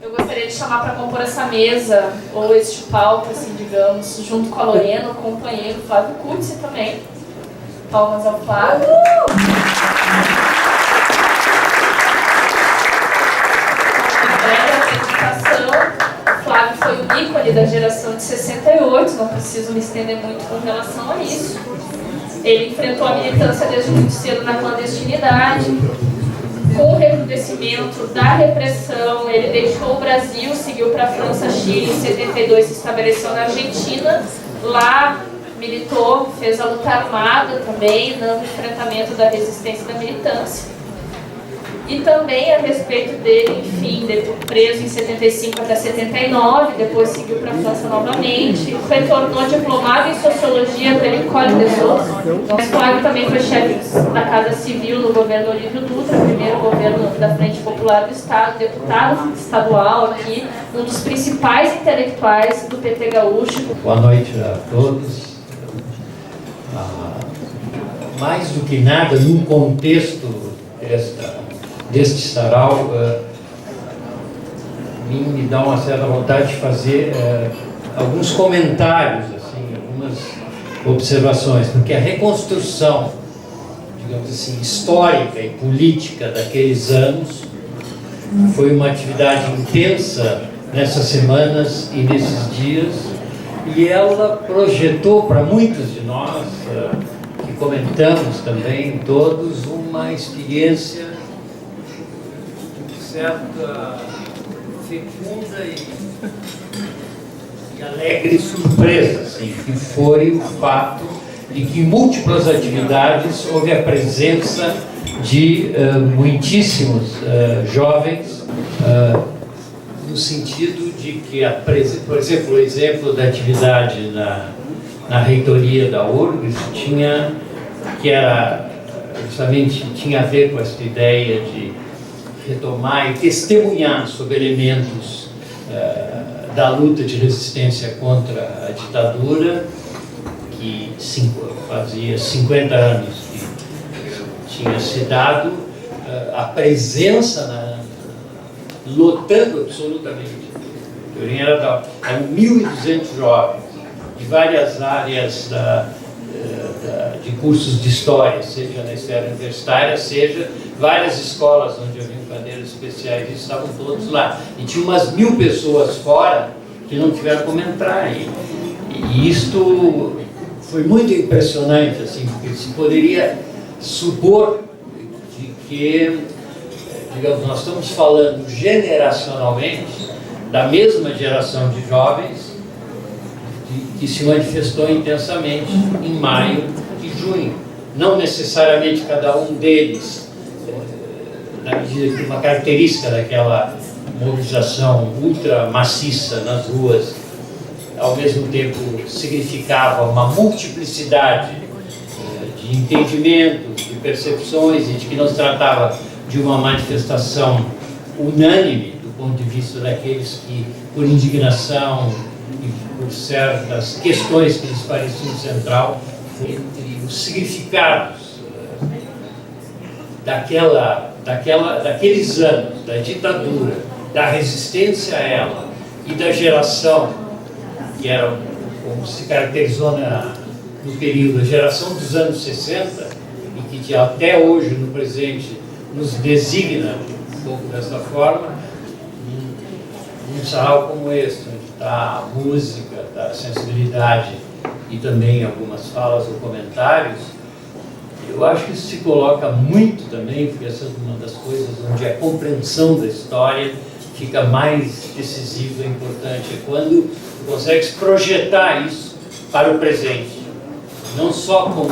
Eu gostaria de chamar para compor essa mesa, ou este palco, assim, digamos, junto com a Lorena, o companheiro Flávio Kutzi também. Palmas ao Flávio. Uma breve apresentação. O Flávio foi o ícone da geração de 68, não preciso me estender muito com relação a isso. Ele enfrentou a militância desde muito cedo na clandestinidade. Com o recrudescimento da repressão, ele deixou o Brasil, seguiu para a França, Chile, em 72 se estabeleceu na Argentina. Lá militou, fez a luta armada também, no enfrentamento da resistência e da militância. E também a respeito dele, enfim, preso em 75 até 79, depois seguiu para a França novamente, retornou diplomado em Sociologia pela École des Hautes. Flávio também foi chefe da Casa Civil no governo Olívio Dutra, primeiro governo da Frente Popular do Estado, deputado estadual aqui, um dos principais intelectuais do PT gaúcho. Boa noite a todos. Mais do que nada, num contexto deste sarau, me dá uma certa vontade de fazer alguns comentários, assim, algumas observações, porque a reconstrução, digamos assim, histórica e política daqueles anos foi uma atividade intensa nessas semanas e nesses dias, e ela projetou para muitos de nós, que comentamos também todos, uma experiência certa fecunda e alegre surpresa, assim, que foi o fato de que em múltiplas atividades houve a presença de muitíssimos jovens, no sentido de que, por exemplo, o exemplo da atividade na reitoria da URGS justamente tinha a ver com essa ideia de retomar e testemunhar sobre elementos da luta de resistência contra a ditadura, que fazia 50 anos que tinha se dado, a presença lotando absolutamente. A teoria era 1.200 jovens de várias áreas de cursos de história, seja na esfera universitária, seja várias escolas onde haviam cadeiras especiais, e estavam todos lá. E tinha umas 1.000 pessoas fora que não tiveram como entrar. E isto foi muito impressionante, assim, porque se poderia supor de que, digamos, nós estamos falando generacionalmente da mesma geração de jovens que se manifestou intensamente em maio e junho. Não necessariamente cada um deles, na medida que uma característica daquela mobilização ultra maciça nas ruas, ao mesmo tempo significava uma multiplicidade de entendimentos, de percepções, e de que não se tratava de uma manifestação unânime do ponto de vista daqueles que, por indignação e por certas questões que lhes pareciam central, entre os significados daqueles anos, da ditadura, da resistência a ela e da geração, que era, como se caracterizou no período, a geração dos anos 60, e que até hoje, no presente, nos designa um pouco dessa forma, num sarau como este, onde está a música, está a sensibilidade e também algumas falas ou comentários, eu acho que isso se coloca muito também, porque essa é uma das coisas onde a compreensão da história fica mais decisiva e importante, é quando tu consegues projetar isso para o presente, não só como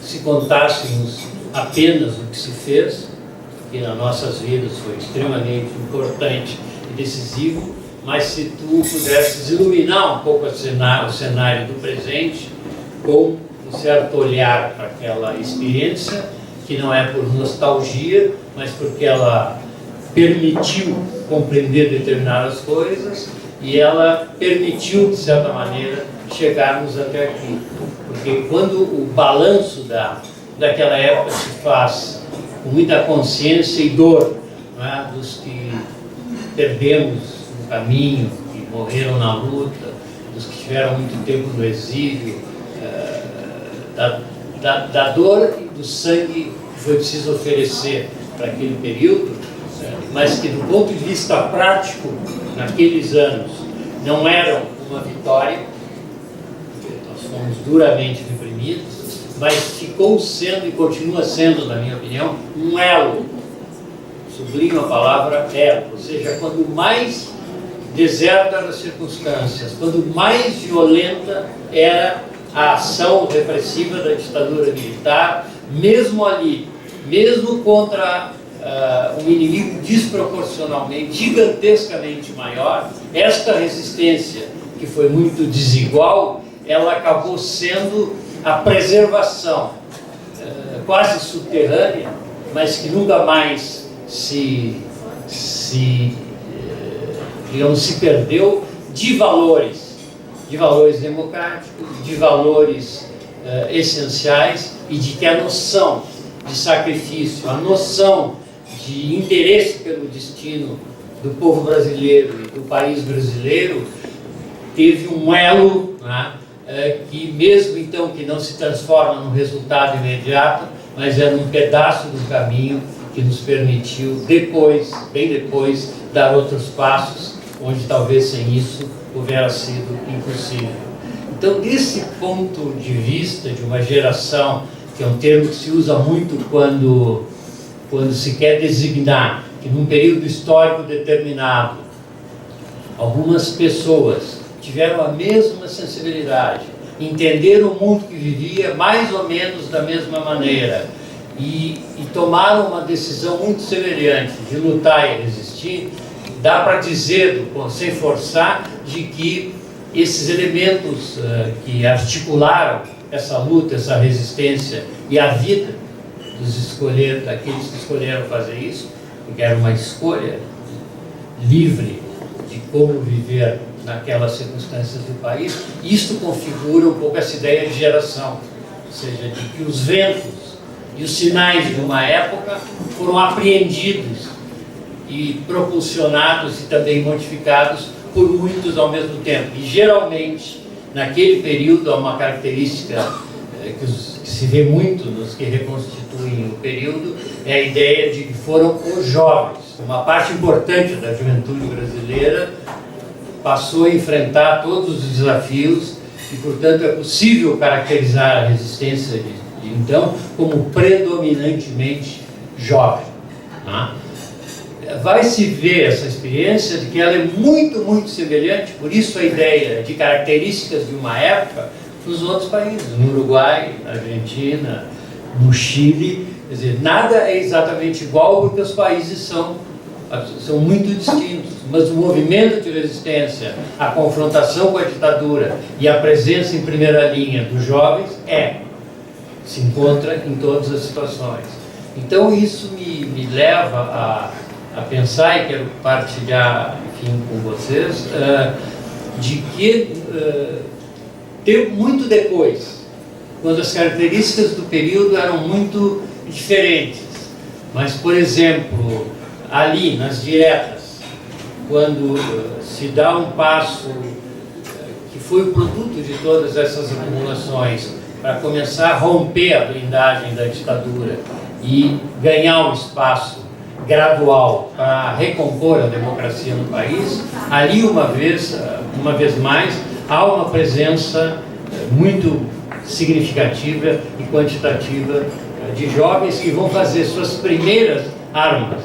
se contássemos apenas o que se fez, que nas nossas vidas foi extremamente importante e decisivo, mas se tu pudesses iluminar um pouco o cenário do presente com um certo olhar para aquela experiência, que não é por nostalgia, mas porque ela permitiu compreender determinadas coisas e ela permitiu, de certa maneira, chegarmos até aqui. Porque quando o balanço daquela época se faz com muita consciência e dor, não é? Dos que perdemos no caminho, que morreram na luta, dos que tiveram muito tempo no exílio, da dor e do sangue que foi preciso oferecer para aquele período, mas que do ponto de vista prático, naqueles anos, não eram uma vitória, nós fomos duramente reprimidos, mas ficou sendo e continua sendo, na minha opinião, um elo. Sublinho a palavra elo, ou seja, quando mais deserta as circunstâncias, quando mais violenta era a ação repressiva da ditadura militar, mesmo ali, mesmo contra um inimigo desproporcionalmente, gigantescamente maior, esta resistência, que foi muito desigual, ela acabou sendo a preservação quase subterrânea, mas que nunca mais se perdeu, de valores democráticos, de valores essenciais, e de que a noção de sacrifício, a noção de interesse pelo destino do povo brasileiro e do país brasileiro teve um elo, né, que mesmo então que não se transforma num resultado imediato, mas é um pedaço do caminho que nos permitiu depois, bem depois, dar outros passos, onde talvez sem isso houvera sido impossível. Então, desse ponto de vista de uma geração, que é um termo que se usa muito quando se quer designar que num período histórico determinado algumas pessoas tiveram a mesma sensibilidade, entenderam o mundo que vivia mais ou menos da mesma maneira e tomaram uma decisão muito semelhante de lutar e resistir, dá para dizer, sem forçar, de que esses elementos que articularam essa luta, essa resistência e a vida daqueles que escolheram fazer isso, porque era uma escolha livre de como viver naquelas circunstâncias do país, isto configura um pouco essa ideia de geração, ou seja, de que os ventos e os sinais de uma época foram apreendidos e propulsionados e também modificados por muitos ao mesmo tempo. E geralmente, naquele período, há uma característica que se vê muito nos que reconstituem o período, é a ideia de que foram os jovens. Uma parte importante da juventude brasileira passou a enfrentar todos os desafios e, portanto, é possível caracterizar a resistência de então como predominantemente jovem. Né? Vai-se ver essa experiência de que ela é muito, muito semelhante, por isso a ideia de características de uma época nos outros países, no Uruguai, na Argentina, no Chile, quer dizer, nada é exatamente igual porque os países são muito distintos, mas o movimento de resistência, a confrontação com a ditadura e a presença em primeira linha dos jovens se encontra em todas as situações. Então isso me leva a pensar, e quero partilhar, enfim, com vocês, de que muito depois, quando as características do período eram muito diferentes, mas, por exemplo, ali, nas diretas, quando se dá um passo que foi o produto de todas essas acumulações para começar a romper a blindagem da ditadura e ganhar um espaço gradual para recompor a democracia no país, ali uma vez mais, há uma presença muito significativa e quantitativa de jovens que vão fazer suas primeiras armas,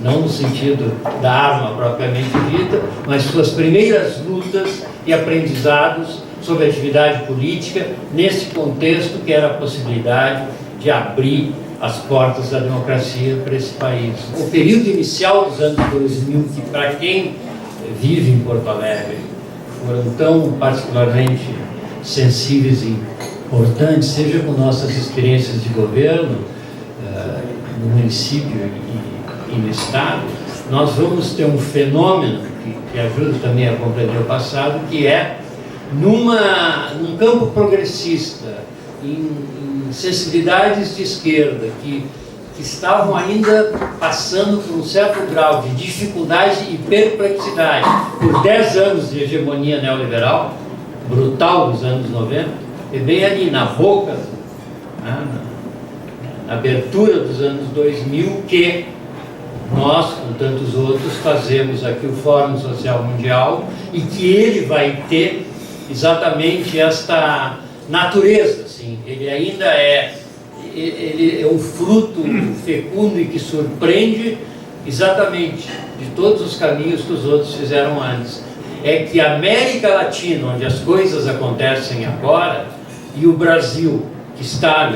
não no sentido da arma propriamente dita, mas suas primeiras lutas e aprendizados sobre a atividade política nesse contexto que era a possibilidade de abrir as portas da democracia para esse país. O período inicial dos anos 2000, que para quem vive em Porto Alegre foram tão particularmente sensíveis e importantes, seja com nossas experiências de governo no município e no estado, nós vamos ter um fenômeno que ajuda também a compreender o passado, que é num campo progressista, em sensibilidades de esquerda que que estavam ainda passando por um certo grau de dificuldade e perplexidade por 10 anos de hegemonia neoliberal, brutal dos anos 90, e bem ali na boca, na abertura dos anos 2000, que nós, com tantos outros, fazemos aqui o Fórum Social Mundial, e que ele vai ter exatamente esta natureza, assim. Ele ainda ele é um fruto fecundo e que surpreende exatamente de todos os caminhos que os outros fizeram antes. É que a América Latina, onde as coisas acontecem agora, e o Brasil, que está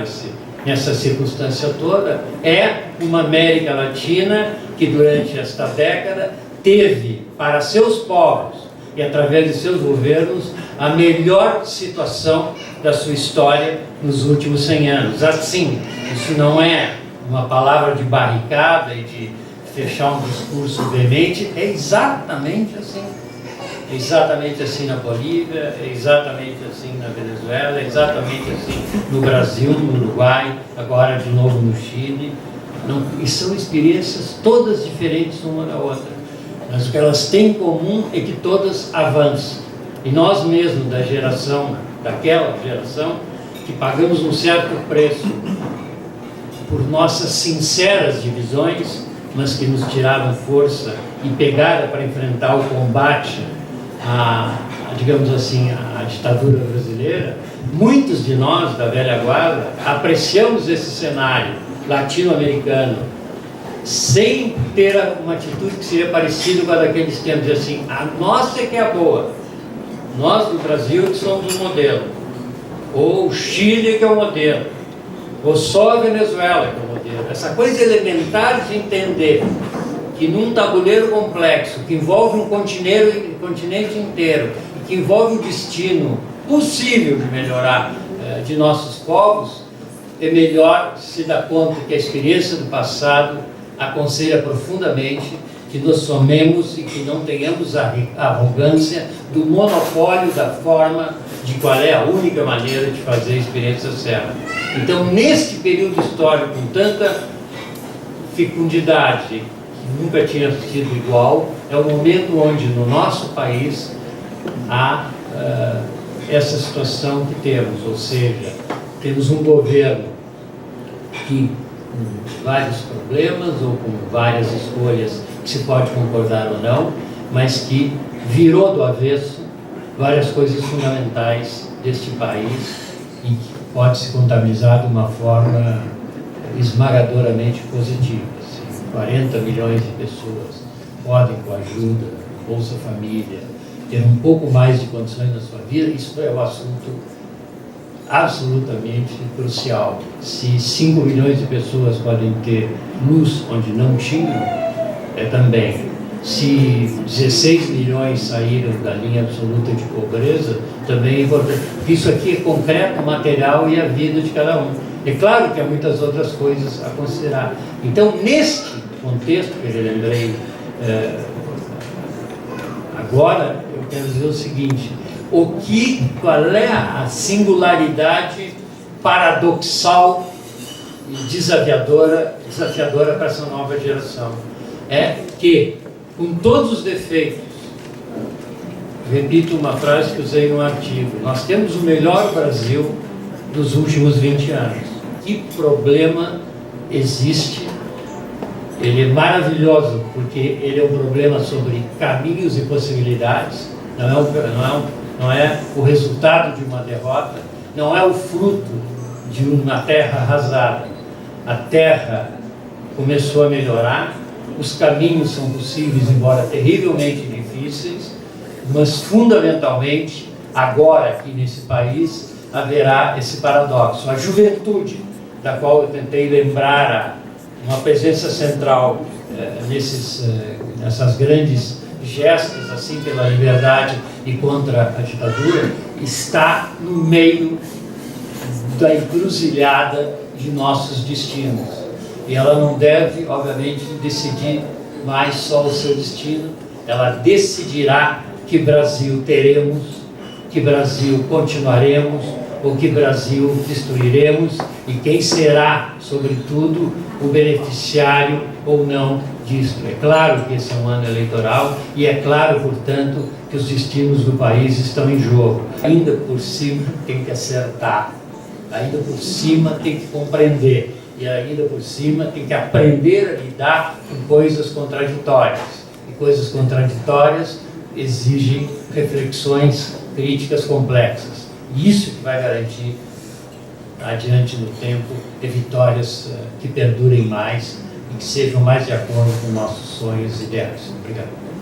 nessa circunstância toda, é uma América Latina que durante esta década teve para seus povos e através de seus governos a melhor situação da sua história nos últimos 100 anos. Assim, isso não é uma palavra de barricada e de fechar um discurso veemente, é exatamente assim. É exatamente assim na Bolívia, é exatamente assim na Venezuela, é exatamente assim no Brasil, no Uruguai, agora de novo no Chile. E são experiências todas diferentes uma da outra. Mas o que elas têm em comum é que todas avançam. E nós mesmos, daquela geração, que pagamos um certo preço por nossas sinceras divisões, mas que nos tiraram força e pegada para enfrentar o combate digamos assim, a ditadura brasileira. Muitos de nós, da velha guarda, apreciamos esse cenário latino-americano sem ter uma atitude que seria parecida com a daqueles tempos, assim, a nossa é que é a boa, nós do Brasil que somos o modelo, ou o Chile que é o modelo, ou só a Venezuela que é o modelo. Essa coisa elementar de entender que num tabuleiro complexo, que envolve um continente inteiro, e que envolve o destino possível de melhorar de nossos povos, é melhor se dar conta que a experiência do passado aconselha profundamente que nos somemos e que não tenhamos a arrogância do monopólio da forma de qual é a única maneira de fazer a experiência certa. Então, neste período histórico com tanta fecundidade, que nunca tinha sido igual, é o momento onde no nosso país há essa situação que temos, ou seja, temos um governo que, com vários problemas ou com várias escolhas que se pode concordar ou não, mas que virou do avesso várias coisas fundamentais deste país e que pode se contabilizar de uma forma esmagadoramente positiva. 40 milhões de pessoas podem, com a ajuda, Bolsa Família, ter um pouco mais de condições na sua vida. Isso é um assunto absolutamente crucial. Se 5 milhões de pessoas podem ter luz onde não tinham, também. Se 16 milhões saíram da linha absoluta de pobreza, também é importante. Isso aqui é concreto, material e a vida de cada um. É claro que há muitas outras coisas a considerar. Então, neste contexto que eu lembrei agora, eu quero dizer o seguinte: qual é a singularidade paradoxal e desafiadora para essa nova geração? É que, com todos os defeitos, repito uma frase que usei num artigo, nós temos o melhor Brasil dos últimos 20 anos. Que problema existe? Ele é maravilhoso, porque ele é um problema sobre caminhos e possibilidades, não é o resultado de uma derrota, não é o fruto de uma terra arrasada. A terra começou a melhorar, os caminhos são possíveis, embora terrivelmente difíceis, mas fundamentalmente, agora aqui nesse país, haverá esse paradoxo. A juventude, da qual eu tentei lembrar uma presença central nessas grandes gestos assim pela liberdade e contra a ditadura, está no meio da encruzilhada de nossos destinos. E ela não deve, obviamente, decidir mais só o seu destino, ela decidirá que Brasil teremos, que Brasil continuaremos, ou que Brasil destruiremos e quem será, sobretudo, o beneficiário ou não disto. É claro que esse é um ano eleitoral e é claro, portanto, que os destinos do país estão em jogo. Ainda por cima tem que acertar, ainda por cima tem que compreender e ainda por cima tem que aprender a lidar com coisas contraditórias. E coisas contraditórias exigem reflexões críticas complexas. E isso que vai garantir, adiante no tempo, ter vitórias que perdurem mais e que sejam mais de acordo com nossos sonhos e ideais. Obrigado.